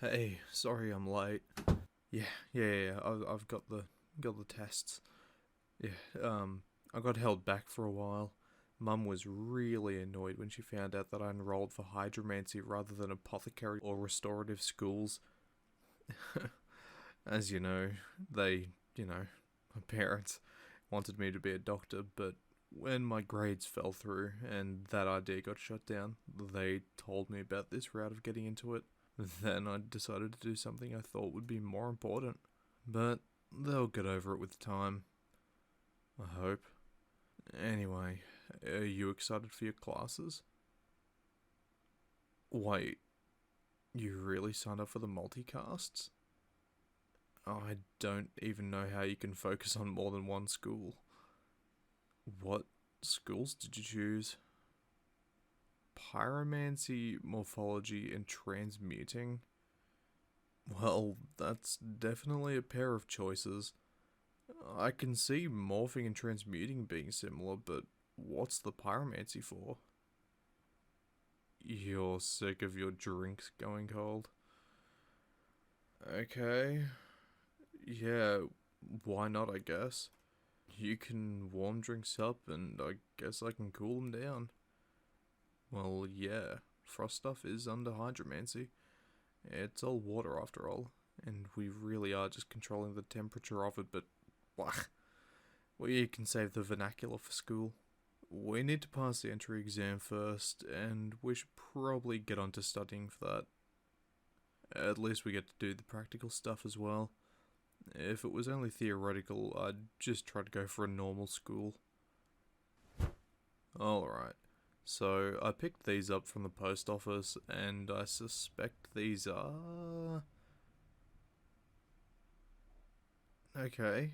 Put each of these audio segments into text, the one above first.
Hey, sorry I'm late. Yeah. I've got the tests. Yeah, I got held back for a while. Mum was really annoyed when she found out that I enrolled for hydromancy rather than apothecary or restorative schools. As you know, my parents wanted me to be a doctor, but when my grades fell through and that idea got shut down, they told me about this route of getting into it. Then I decided to do something I thought would be more important. But they'll get over it with time, I hope. Anyway, are you excited for your classes? Wait, you really signed up for the multicasts? I don't even know how you can focus on more than one school. What schools did you choose? Pyromancy, morphology, and transmuting? Well, that's definitely a pair of choices. I can see morphing and transmuting being similar, but what's the pyromancy for? You're sick of your drinks going cold? Okay. Yeah, why not, I guess? You can warm drinks up, and I guess I can cool them down. Well, yeah, frost stuff is under hydromancy. It's all water after all, and we really are just controlling the temperature of it, but blah. We can save the vernacular for school. We need to pass the entry exam first, and we should probably get on to studying for that. At least we get to do the practical stuff as well. If it was only theoretical, I'd just try to go for a normal school. Alright, so I picked these up from the post office, and I suspect these are... Okay,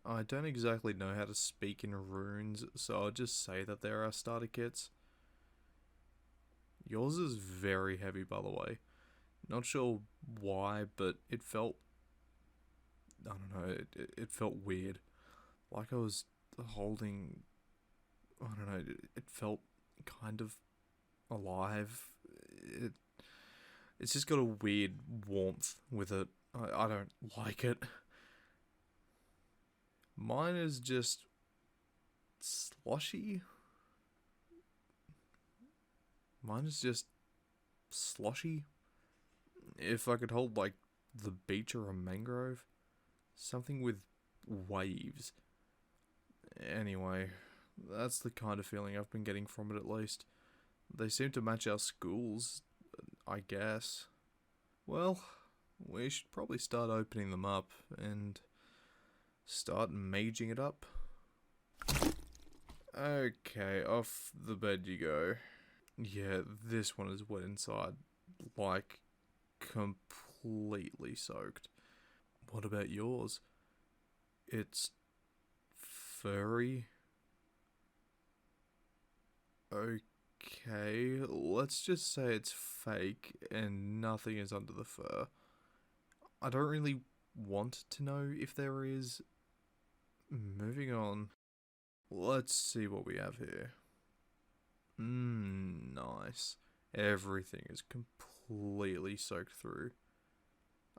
I don't exactly know how to speak in runes, so I'll just say that there are starter kits. Yours is very heavy, by the way. Not sure why, but it felt... I don't know, it felt weird. Like I was holding... I don't know, it felt kind of alive. It, it's just got a weird warmth with it. I don't like it. Mine is just slushy. Mine is just sloshy. If I could hold like the beach or a mangrove, something with waves. Anyway, that's the kind of feeling I've been getting from it at least. They seem to match our schools, I guess. Well, we should probably start opening them up and start maging it up. Okay, off the bed you go. Yeah, this one is wet inside. Like, completely soaked. What about yours? It's furry. Okay, let's just say it's fake and nothing is under the fur. I don't really want to know if there is. Moving on. Let's see what we have here. Nice. Everything is completely soaked through.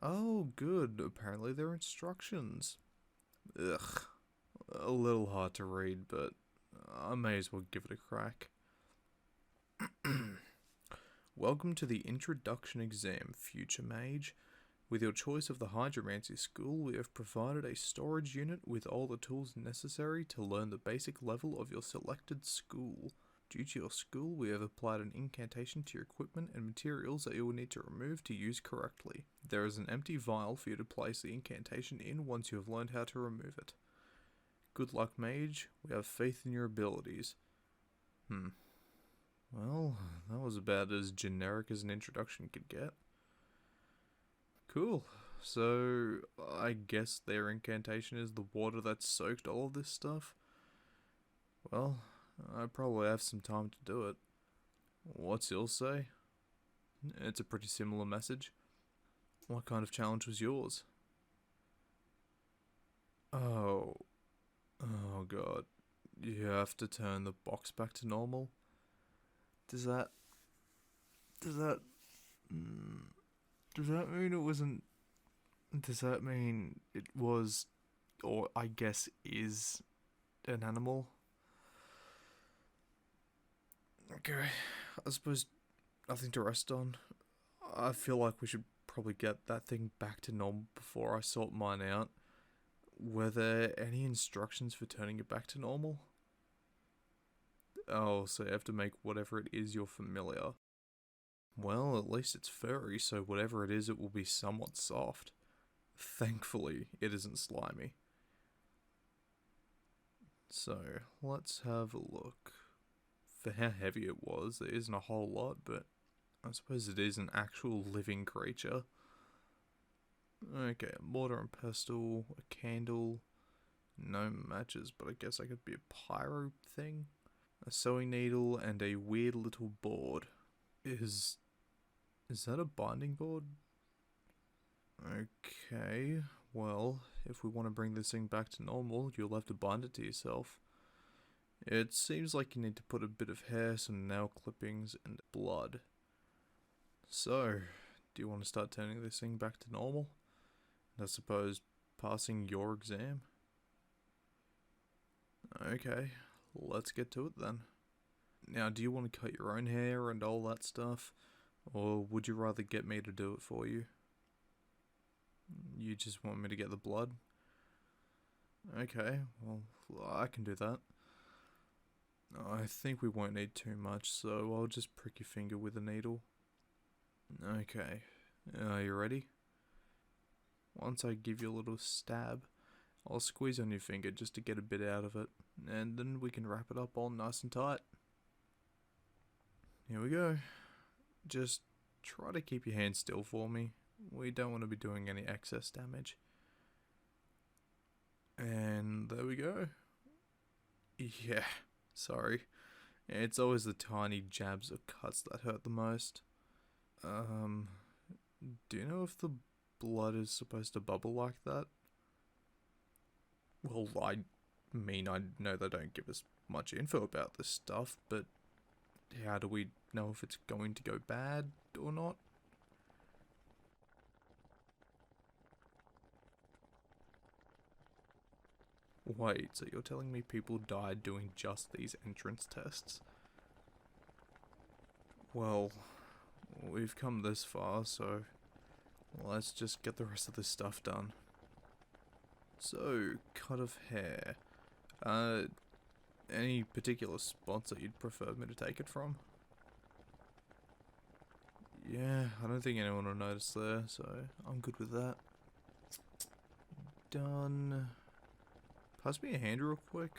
Oh, good. Apparently they're instructions. Ugh. A little hard to read, but I may as well give it a crack. Welcome to the introduction exam, future mage. With your choice of the hydromancy school, we have provided a storage unit with all the tools necessary to learn the basic level of your selected school. Due to your school, we have applied an incantation to your equipment and materials that you will need to remove to use correctly. There is an empty vial for you to place the incantation in once you have learned how to remove it. Good luck, mage. We have faith in your abilities. Well, that was about as generic as an introduction could get. Cool. So, I guess their incantation is the water that soaked all of this stuff? Well, I probably have some time to do it. What's yours say? It's a pretty similar message. What kind of challenge was yours? Oh. Oh god. You have to turn the box back to normal? Does that... Does that mean it wasn't... Does that mean it was, or I guess is, an animal? Okay, I suppose nothing to rest on. I feel like we should probably get that thing back to normal before I sort mine out. Were there any instructions for turning it back to normal? Oh, so you have to make whatever it is you're familiar. Well, at least it's furry, so whatever it is, it will be somewhat soft. Thankfully, it isn't slimy. So, let's have a look. For how heavy it was, there isn't a whole lot, but I suppose it is an actual living creature. Okay, a mortar and pestle, a candle, no matches, but I guess I could be a pyro thing. A sewing needle and a weird little board. Is that a binding board? Okay, well, if we want to bring this thing back to normal, you'll have to bind it to yourself. It seems like you need to put a bit of hair, some nail clippings, and blood. So, do you want to start turning this thing back to normal? And I suppose passing your exam? Okay, let's get to it then. Now, do you want to cut your own hair and all that stuff? Or would you rather get me to do it for you? You just want me to get the blood? Okay, well, I can do that. I think we won't need too much, so I'll just prick your finger with a needle. Okay, are you ready? Once I give you a little stab, I'll squeeze on your finger just to get a bit out of it, and then we can wrap it up all nice and tight. Here we go. Just try to keep your hand still for me. We don't want to be doing any excess damage. And there we go. Yeah, sorry. It's always the tiny jabs or cuts that hurt the most. Do you know if the blood is supposed to bubble like that? Well, I mean, I know they don't give us much info about this stuff, but how do we know if it's going to go bad or not? Wait, so you're telling me people died doing just these entrance tests? Well, we've come this far, so let's just get the rest of this stuff done. So, cut of hair. Any particular spots that you'd prefer me to take it from? Yeah, I don't think anyone will notice there, so I'm good with that. Done. Pass me a hand real quick.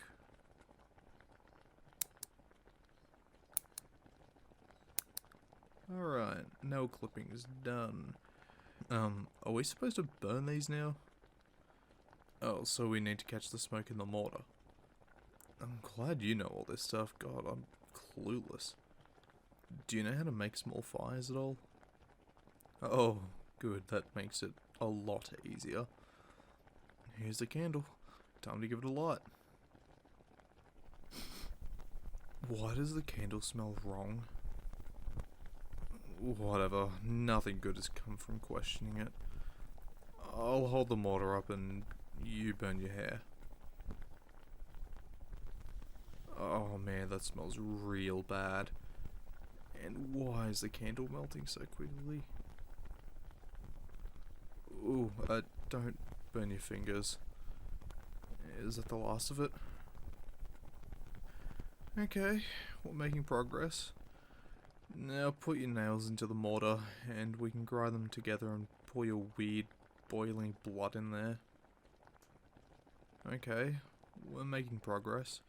Alright, nail clipping is done. Are we supposed to burn these now? Oh, so we need to catch the smoke in the mortar. I'm glad you know all this stuff. God, I'm clueless. Do you know how to make small fires at all? Oh, good. That makes it a lot easier. Here's the candle. Time to give it a light. Why does the candle smell wrong? Whatever. Nothing good has come from questioning it. I'll hold the mortar up and you burn your hair. Oh man, that smells real bad. And why is the candle melting so quickly? Ooh, don't burn your fingers. Is that the last of it? Okay, we're making progress. Now put your nails into the mortar and we can grind them together and pour your weird boiling blood in there. Okay, we're making progress.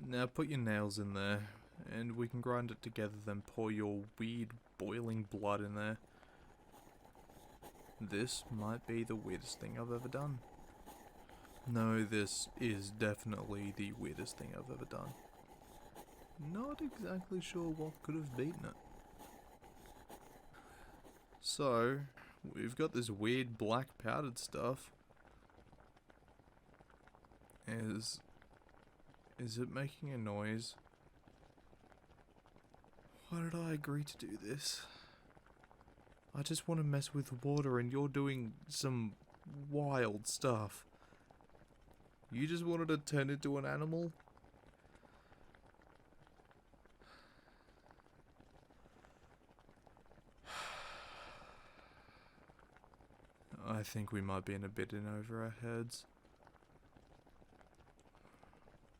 Now put your nails in there and we can grind it together, then pour your weird boiling blood in there. This might be the weirdest thing I've ever done. No, this is definitely the weirdest thing I've ever done. Not exactly sure what could have beaten it. So, we've got this weird black powdered stuff. Is it making a noise? Why did I agree to do this? I just want to mess with water and you're doing some wild stuff. You just wanted to turn into an animal? I think we might be in a bit in over our heads.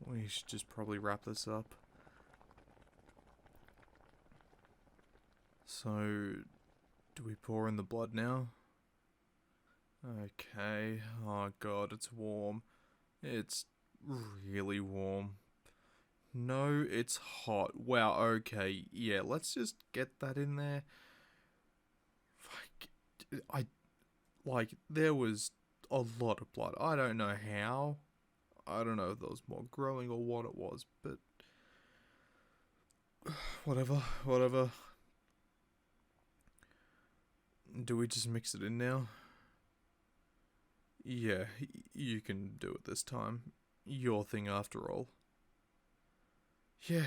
We should just probably wrap this up. So, do we pour in the blood now? Okay. Oh god, it's warm. It's really warm. No, it's hot. Wow, okay. Yeah, let's just get that in there. There was a lot of blood. I don't know how. I don't know if there was more growing or what it was, but whatever. Do we just mix it in now? Yeah, you can do it this time. Your thing after all. Yeah,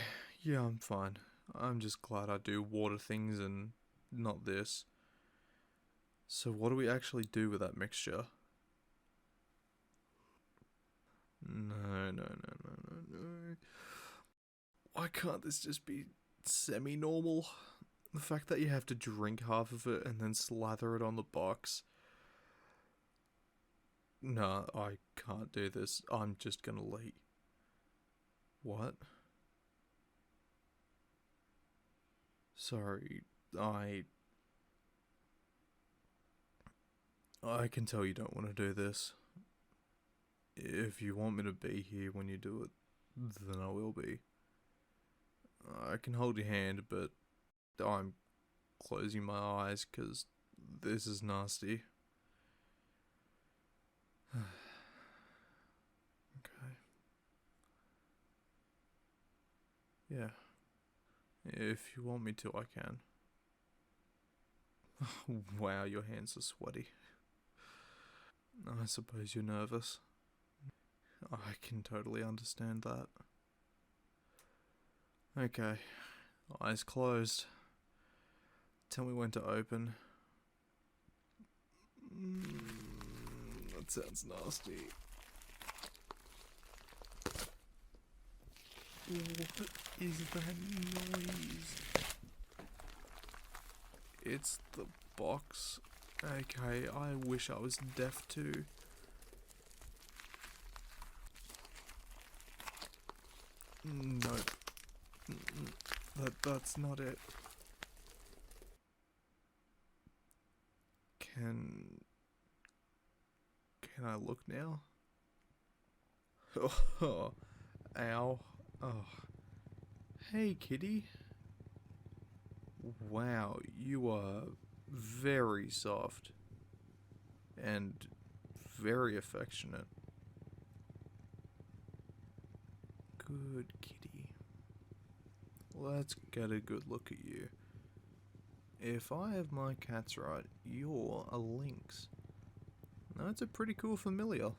I'm fine. I'm just glad I do water things and not this. So what do we actually do with that mixture? No. Why can't this just be semi-normal? The fact that you have to drink half of it and then slather it on the box. No, I can't do this. I'm just gonna leave. What? Sorry, I can tell you don't want to do this. If you want me to be here when you do it, then I will be. I can hold your hand, but I'm closing my eyes because this is nasty. Okay. Yeah. If you want me to, I can. Wow, your hands are sweaty. I suppose you're nervous. I can totally understand that. Okay. Eyes closed. Tell me when to open. That sounds nasty. What is that noise? It's the box. Okay, I wish I was deaf too. Nope. That's not it. Can I look now? Oh, ow. Oh. Hey, kitty. Wow, you are very soft and very affectionate. Good kitty. Let's get a good look at you. If I have my cats right, you're a lynx. That's a pretty cool familiar.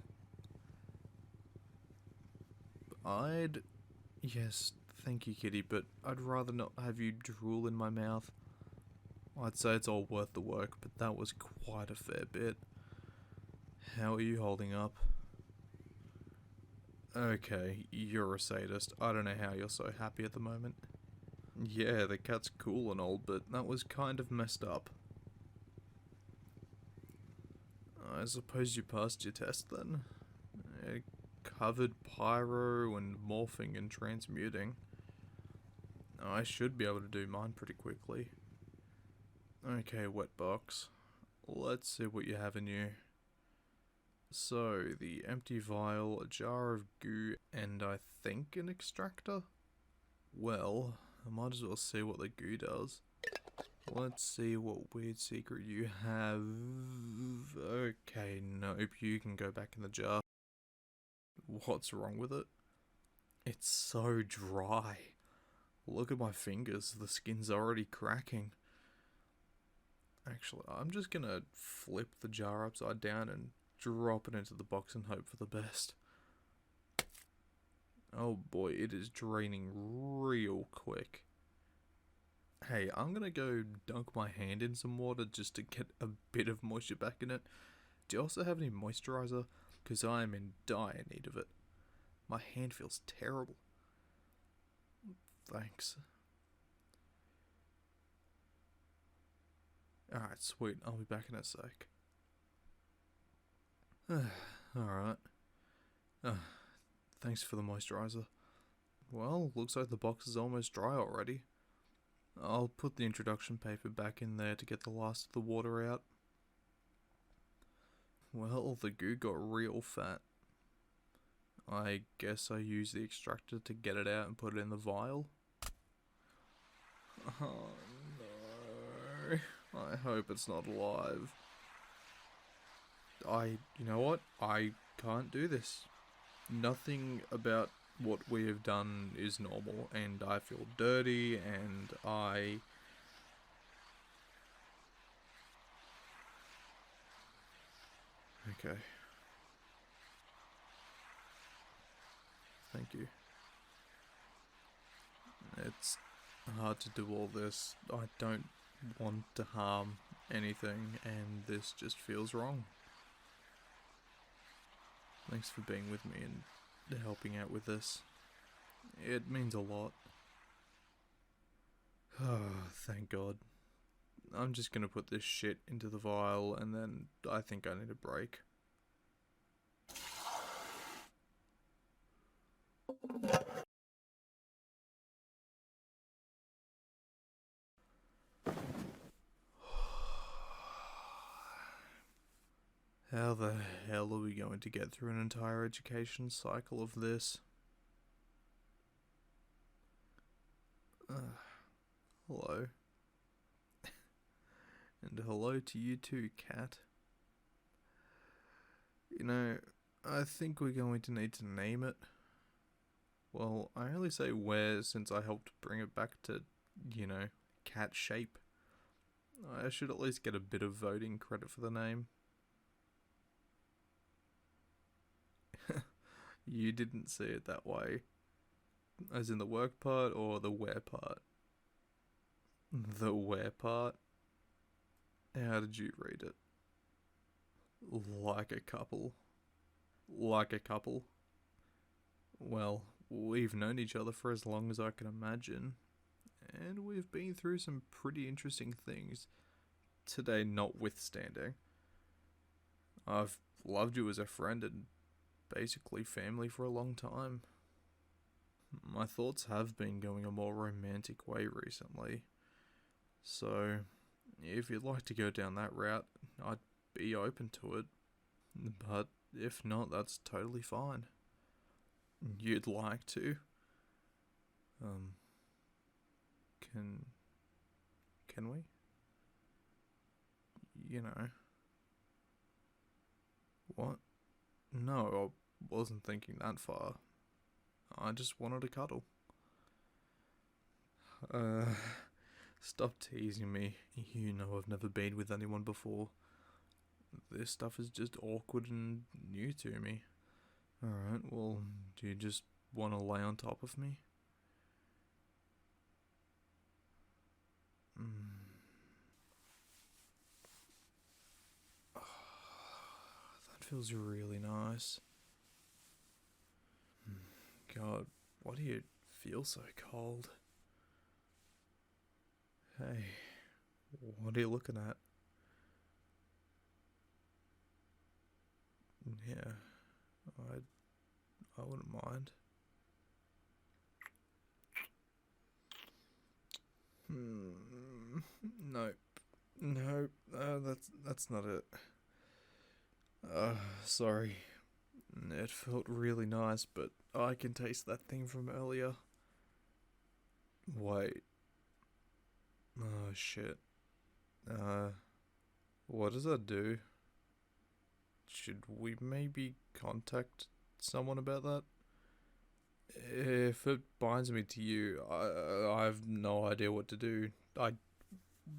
Yes, thank you, kitty, but I'd rather not have you drool in my mouth. I'd say it's all worth the work, but that was quite a fair bit. How are you holding up? Okay, you're a sadist. I don't know how you're so happy at the moment. Yeah, the cat's cool and all, but that was kind of messed up. I suppose you passed your test then? It covered pyro and morphing and transmuting. I should be able to do mine pretty quickly. Okay, wet box. Let's see what you have in you. So, the empty vial, a jar of goo, and I think an extractor? Well, I might as well see what the goo does. Let's see what weird secret you have. Okay, nope, you can go back in the jar. What's wrong with it? It's so dry. Look at my fingers, the skin's already cracking. Actually, I'm just gonna flip the jar upside down and drop it into the box and hope for the best. Oh boy, it is draining real quick. Hey, I'm gonna go dunk my hand in some water just to get a bit of moisture back in it. Do you also have any moisturizer? Because I am in dire need of it. My hand feels terrible. Thanks. Alright, sweet. I'll be back in a sec. Alright. Thanks for the moisturizer. Well, looks like the box is almost dry already. I'll put the introduction paper back in there to get the last of the water out. Well, the goo got real fat. I guess I used the extractor to get it out and put it in the vial. Oh no. I hope it's not alive. You know what? I can't do this. Nothing about what we have done is normal, and I feel dirty, and Okay. Thank you. It's hard to do all this. I don't want to harm anything, and this just feels wrong. Thanks for being with me and helping out with this. It means a lot. Oh, thank God. I'm just gonna put this shit into the vial, and then I think I need a break. How the hell are we going to get through an entire education cycle of this? Hello. And hello to you too, cat. You know, I think we're going to need to name it. Well, I only say where since I helped bring it back to, cat shape. I should at least get a bit of voting credit for the name. You didn't see it that way. As in the work part or the where part? The where part? How did you read it? Like a couple. Like a couple. Well, we've known each other for as long as I can imagine, and we've been through some pretty interesting things, today notwithstanding. I've loved you as a friend and basically family for a long time. My thoughts have been going a more romantic way recently, so if you'd like to go down that route, I'd be open to it, but if not, that's totally fine. You'd like to? Can we? You know. What? No, I wasn't thinking that far. I just wanted to cuddle. Uh, Stop teasing me. You know I've never been with anyone before. This stuff is just awkward and new to me. Alright, well, do you just want to lay on top of me? That feels really nice. God, why do you feel so cold? Hey, what are you looking at? Yeah, I wouldn't mind. Nope. No, that's not it. Sorry. It felt really nice, but I can taste that thing from earlier. Wait. Oh shit. Uh, what does that do? Should we maybe contact someone about that? If it binds me to you, I have no idea what to do. I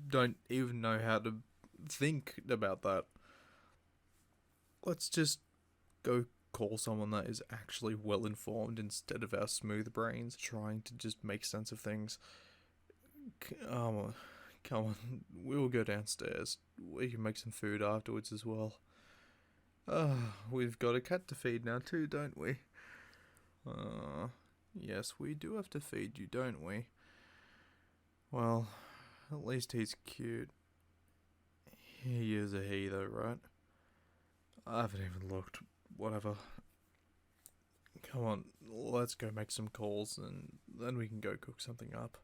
don't even know how to think about that. Let's just go call someone that is actually well informed instead of our smooth brains trying to just make sense of things. Come on, we'll go downstairs. We can make some food afterwards as well. We've got a cat to feed now too, don't we? Yes, we do have to feed you, don't we? Well, at least he's cute. He is a he though, right? I haven't even looked. Whatever. Come on, let's go make some calls and then we can go cook something up.